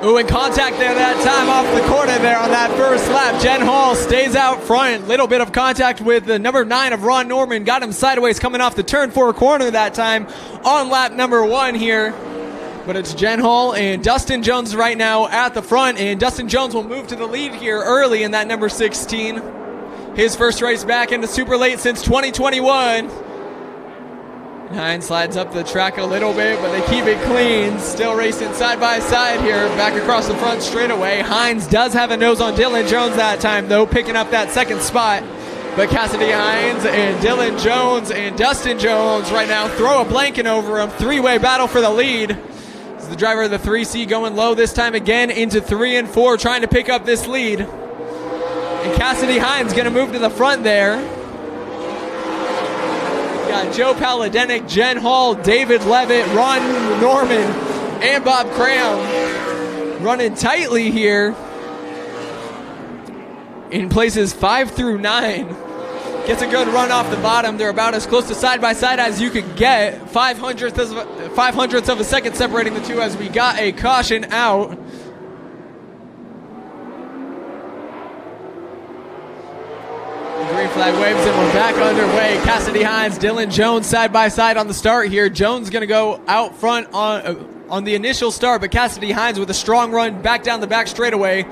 Ooh, in contact there that time off the corner there on that first lap. Jen Hall stays out front. Little bit of contact with the number 9 of Ron Norman. Got him sideways coming off the turn 4 corner that time on lap number 1 here. But it's Jen Hall and Dustin Jones right now at the front. And Dustin Jones will move to the lead here early in that number 16. His first race back into super late since 2021. Hines slides up the track a little bit, but they keep it clean. Still racing side by side here, back across the front straightaway. Hines does have a nose on Dylan Jones that time, though, picking up that second spot. But Cassidy Hines and Dylan Jones and Dustin Jones right now throw a blanket over him. Three-way battle for the lead. This is the driver of the 3C going low this time again into 3 and 4, trying to pick up this lead. And Cassidy Hines going to move to the front there. Got Joe Paladenic, Jen Hall, David Levitt, Ron Norman, and Bob Cram running tightly here in places 5 through 9. Gets a good run off the bottom. They're about as close to side by side as you could get. 5/100ths of a second separating the two as we got a caution out. Green flag waves and we're back underway. Cassidy Hines, Dylan Jones side by side on the start here. Jones going to go out front on the initial start, but Cassidy Hines with a strong run back down the back straightaway.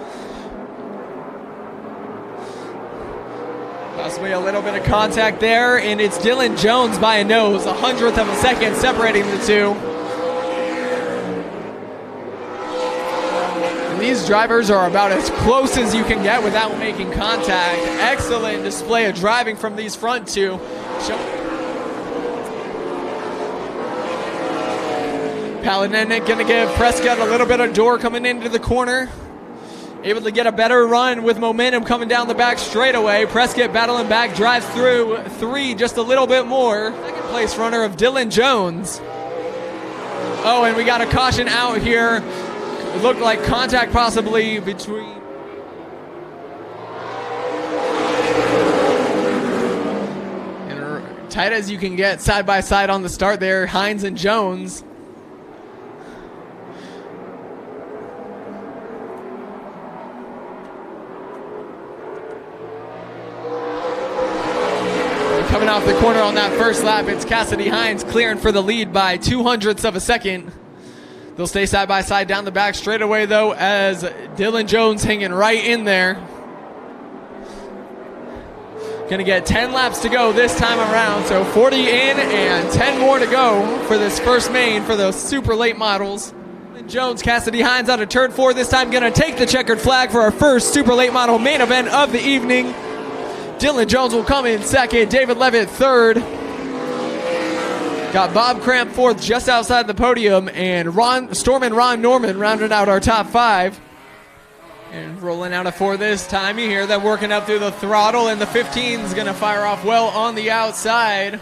Possibly a little bit of contact there, and it's Dylan Jones by a nose, 100th of a second separating the two. These drivers are about as close as you can get without making contact. Excellent display of driving from these front two. Paladenic going to give Prescott a little bit of door coming into the corner. Able to get a better run with momentum coming down the back straightaway. Prescott battling back, drives through 3 just a little bit more. Second place runner of Dylan Jones. Oh, and we got a caution out here. It looked like contact possibly between and tight as you can get side by side on the start there, Hines and Jones. Coming off the corner on that first lap, it's Cassidy Hines clearing for the lead by 2/100ths of a second. They'll stay side by side down the back straightaway, though, as Dylan Jones hanging right in there. Going to get 10 laps to go this time around, so 40 in and 10 more to go for this first main for the super late models. Jones, Cassidy Hines out of turn 4 this time, going to take the checkered flag for our first super late model main event of the evening. Dylan Jones will come in second, David Levitt third. Got Bob Cramp fourth just outside the podium, and Ron Norman rounded out our top 5. And rolling out a 4 this time. You hear them working up through the throttle, and the 15 is going to fire off well on the outside.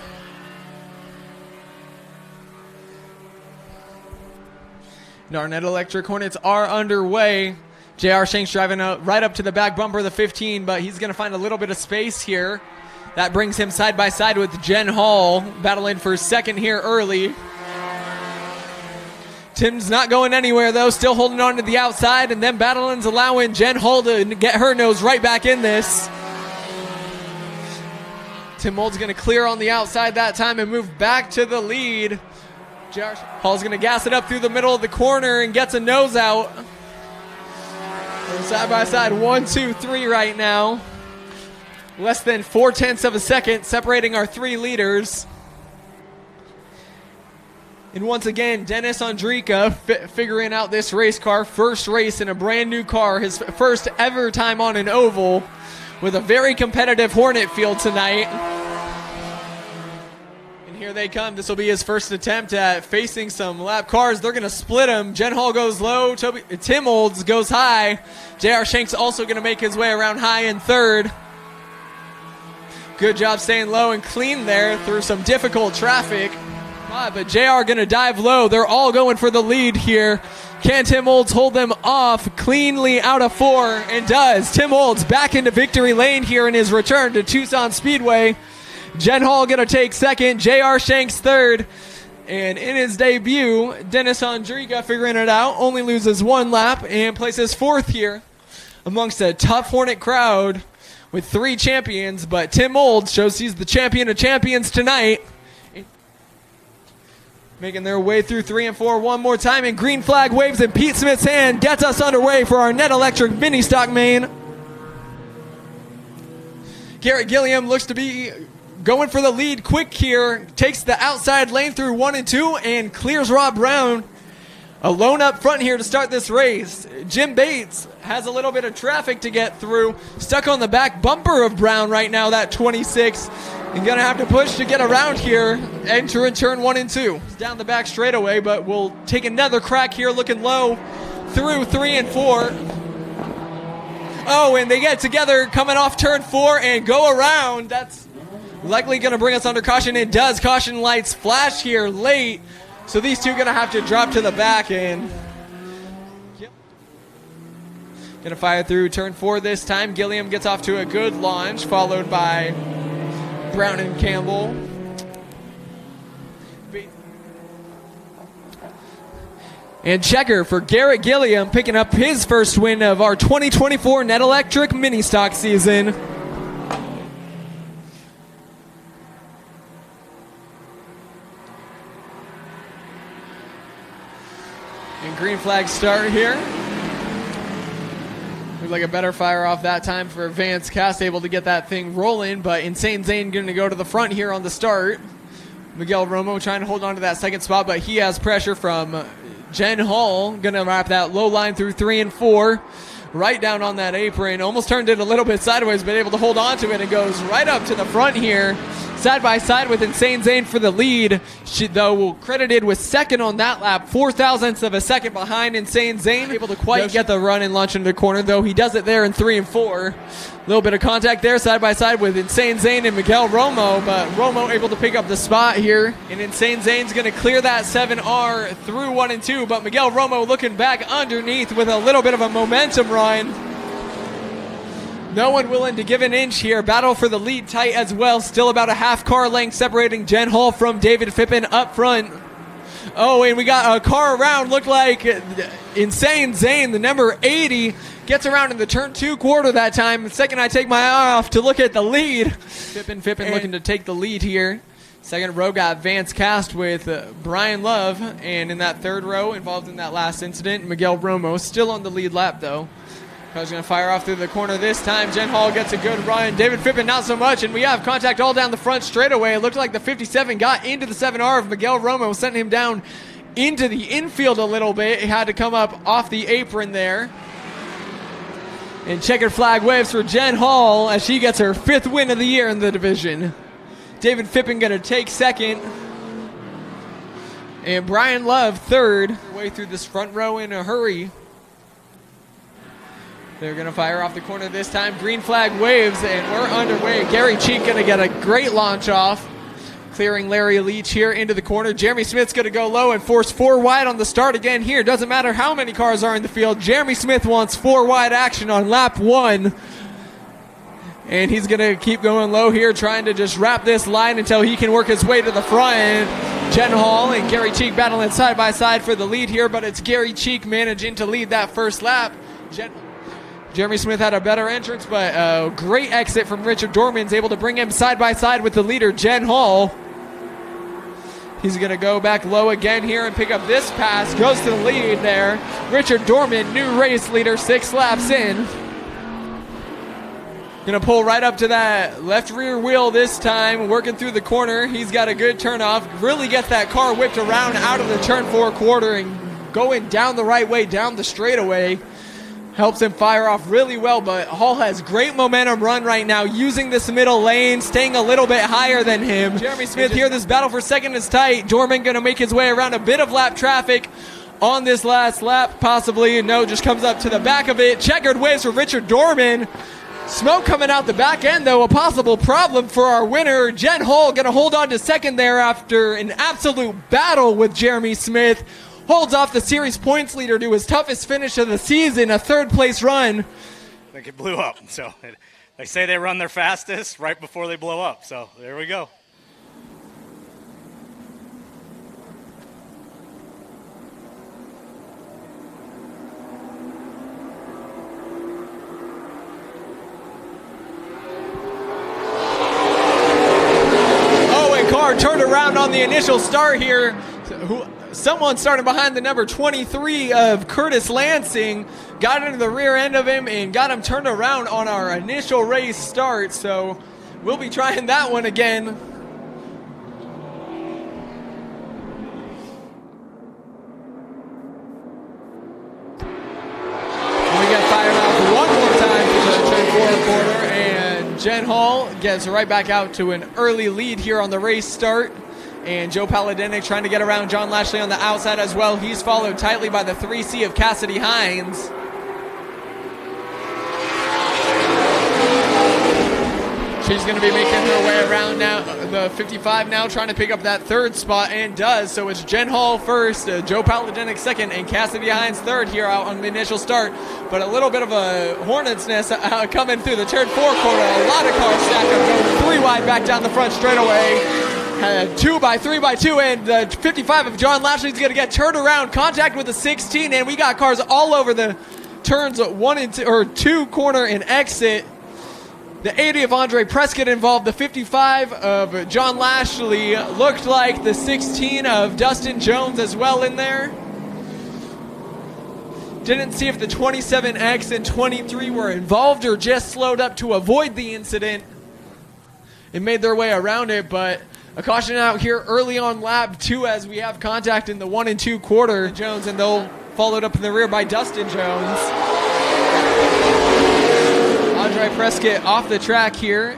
Narnet Electric Hornets are underway. J.R. Shanks driving right up to the back bumper of the 15, but he's going to find a little bit of space here. That brings him side by side with Jen Hall, battling for second here early. Tim's not going anywhere, though, still holding on to the outside, and then battling's allowing Jen Hall to get her nose right back in this. Tim Mold's going to clear on the outside that time and move back to the lead. J.R. Hall's going to gas it up through the middle of the corner and gets a nose out. We're side by side, 1, 2, 3 right now. Less than 4/10ths of a second separating our 3 leaders. And once again, Dennis Ondrika figuring out this race car. First race in a brand new car. His first ever time on an oval with a very competitive Hornet field tonight. And here they come. This will be his first attempt at facing some lap cars. They're going to split him. Jen Hall goes low. Tim Olds goes high. J.R. Shanks also going to make his way around high in third. Good job staying low and clean there through some difficult traffic. But JR going to dive low. They're all going for the lead here. Can Tim Olds hold them off cleanly out of 4? And does. Tim Olds back into victory lane here in his return to Tucson Speedway. Jen Hall going to take second. JR Shanks third. And in his debut, Dennis Ondriga figuring it out, only loses one lap and places fourth here amongst a tough Hornet crowd with 3 champions. But Tim Olds shows he's the champion of champions tonight. Making their way through 3 and 4 one more time, and green flag waves in Pete Smith's hand gets us underway for our Net Electric mini stock main. Garrett Gilliam looks to be going for the lead quick here, takes the outside lane through 1 and 2 and clears Rob Brown alone up front here to start this race. Jim Bates has a little bit of traffic to get through, stuck on the back bumper of Brown right now, that 26. And gonna have to push to get around here, enter in turn 1 and 2. It's down the back straightaway, but we'll take another crack here, looking low through 3 and 4. Oh, and they get together coming off turn 4 and go around. That's likely going to bring us under caution. It does. Caution lights flash here late. So these two going to have to drop to the back and going to fire through turn 4 this time. Gilliam gets off to a good launch, followed by Brown and Campbell. And checker for Garrett Gilliam, picking up his first win of our 2024 Net Electric mini stock season. And green flag start here. Looked like a better fire off that time for Vance Cast, able to get that thing rolling, but Insane Zane going to go to the front here on the start. Miguel Romo trying to hold on to that second spot, but he has pressure from Jen Hall. Going to wrap that low line through 3 and 4. Right down on that apron. Almost turned it a little bit sideways, but able to hold on to it and goes right up to the front here. Side by side with Insane Zane for the lead. She, though, credited with second on that lap. 0.04 of a second behind Insane Zane. Able to quite get the run and launch into the corner, though he does it there in 3 and 4. A little bit of contact there side by side with Insane Zane and Miguel Romo, but Romo able to pick up the spot here. And Insane Zane's going to clear that 7R through 1 and 2, but Miguel Romo looking back underneath with a little bit of a momentum run. No one willing to give an inch here. Battle for the lead tight as well. Still about a half car length separating Jen Hall from David Fippen up front. Oh, and we got a car around. Looked like Insane Zane, the number 80, gets around in the turn 2 quarter that time. The second I take my eye off to look at the lead. Fippen looking to take the lead here. Second row got Vance Cast with Brian Love. And in that third row, involved in that last incident, Miguel Romo. Still on the lead lap, though. Car's going to fire off through the corner this time. Jen Hall gets a good run. David Fippen not so much, and we have contact all down the front straightaway. It looked like the 57 got into the 7R of Miguel Romo, sent him down into the infield a little bit. He had to come up off the apron there. And checkered flag waves for Jen Hall as she gets her 5th win of the year in the division. David Fippen going to take second. And Brian Love third. Way through this front row in a hurry. They're going to fire off the corner this time. Green flag waves, and we're underway. Gary Cheek going to get a great launch off. Clearing Larry Leach here into the corner. Jeremy Smith's going to go low and force 4 wide on the start again here. Doesn't matter how many cars are in the field. Jeremy Smith wants 4 wide action on lap 1. And he's going to keep going low here, trying to just wrap this line until he can work his way to the front. And Jen Hall and Gary Cheek battling side by side for the lead here, but it's Gary Cheek managing to lead that first lap. Jeremy Smith had a better entrance, but a great exit from Richard Dorman's able to bring him side by side with the leader, Jen Hall. He's going to go back low again here and pick up this pass. Goes to the lead there. Richard Dorman, new race leader, 6 laps in. Going to pull right up to that left rear wheel this time, working through the corner. He's got a good turnoff. Really gets that car whipped around out of the turn 4 quarter and going down the right way, down the straightaway. Helps him fire off really well, but Hall has great momentum run right now, using this middle lane, staying a little bit higher than him. Jeremy Smith here, this battle for second is tight. Dorman going to make his way around a bit of lap traffic on this last lap, possibly. No, just comes up to the back of it. Checkered waves for Richard Dorman. Smoke coming out the back end, though, a possible problem for our winner. Jen Hall going to hold on to second there after an absolute battle with Jeremy Smith. Holds off the series points leader to his toughest finish of the season, a 3rd place run. I think it blew up. So they say they run their fastest right before they blow up. So there we go. on the initial start here. Someone started behind the number 23 of Curtis Lansing, got into the rear end of him and got him turned around on our initial race start. So we'll be trying that one again. We get fired out one more time for the turn 4 corner, and Jen Hall gets right back out to an early lead here on the race start. And Joe Paladinic trying to get around John Lashley on the outside as well. He's followed tightly by the 3C of Cassidy Hines. She's going to be making her way around now, the 55 now, trying to pick up that third spot, and does. So it's Jen Hall first, Joe Paladinic second, and Cassidy Hines third here out on the initial start. But a little bit of a hornet's nest coming through the turn 4 corner. A lot of cars stacked up, going 3 wide back down the front straightaway. 2 by 3 by 2, and the 55 of John Lashley is going to get turned around, contact with the 16, and we got cars all over the turns 1 and 2, or 2 corner and exit. The 80 of Andre Prescott involved. The 55 of John Lashley looked like the 16 of Dustin Jones as well in there. Didn't see if the 27X and 23 were involved or just slowed up to avoid the incident and made their way around it, but a caution out here early on lap 2 as we have contact in the 1 and 2 quarter. Jones, and they'll followed up in the rear by Dustin Jones. Andre Prescott off the track here.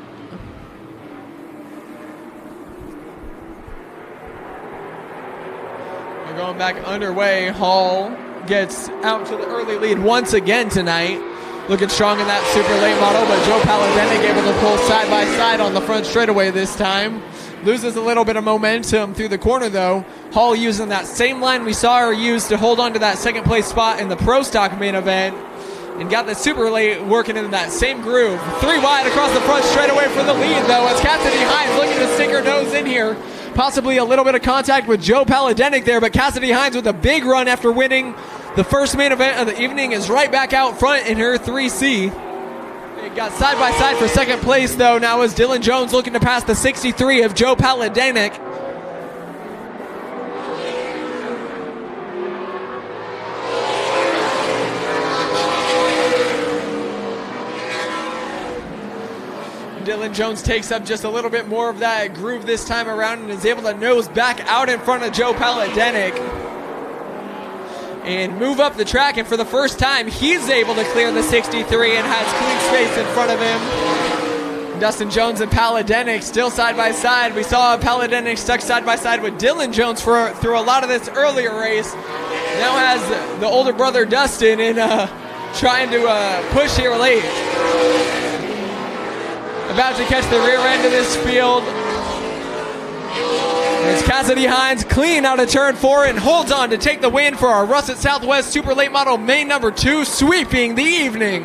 We're going back underway. Hall gets out to the early lead once again tonight. Looking strong in that super late model, but Joe Paladinic able to pull side by side on the front straightaway this time. Loses a little bit of momentum through the corner though. Hall using that same line we saw her use to hold on to that second place spot in the Pro Stock main event. And got the super late working in that same groove. 3 wide across the front straightaway for the lead though, as Cassidy Hines looking to stick her nose in here. Possibly a little bit of contact with Joe Paladinic there, but Cassidy Hines with a big run after winning the first main event of the evening is right back out front in her 3C. They got side by side for second place though now as Dylan Jones looking to pass the 63 of Joe Paladinic. Dylan Jones takes up just a little bit more of that groove this time around and is able to nose back out in front of Joe Paladinic and move up the track, and for the first time he's able to clear the 63 and has clean space in front of him. Dustin Jones and Paladinic still side by side. We saw Paladinic stuck side by side with Dylan Jones through a lot of this earlier race. Now has the older brother Dustin in trying to push here late. About to catch the rear end of this field. It's Cassidy Hines clean out of turn 4 and holds on to take the win for our Russet Southwest Super Late Model main number 2, sweeping the evening.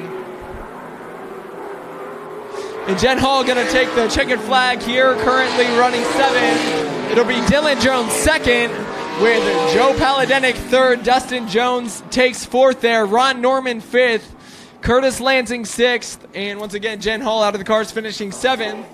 And Jen Hall going to take the checkered flag here, currently running 7. It'll be Dylan Jones second with Joe Paladinic third. Dustin Jones takes 4th there. Ron Norman 5th. Curtis Lansing 6th, and once again, Jen Hall out of the cars finishing 7th.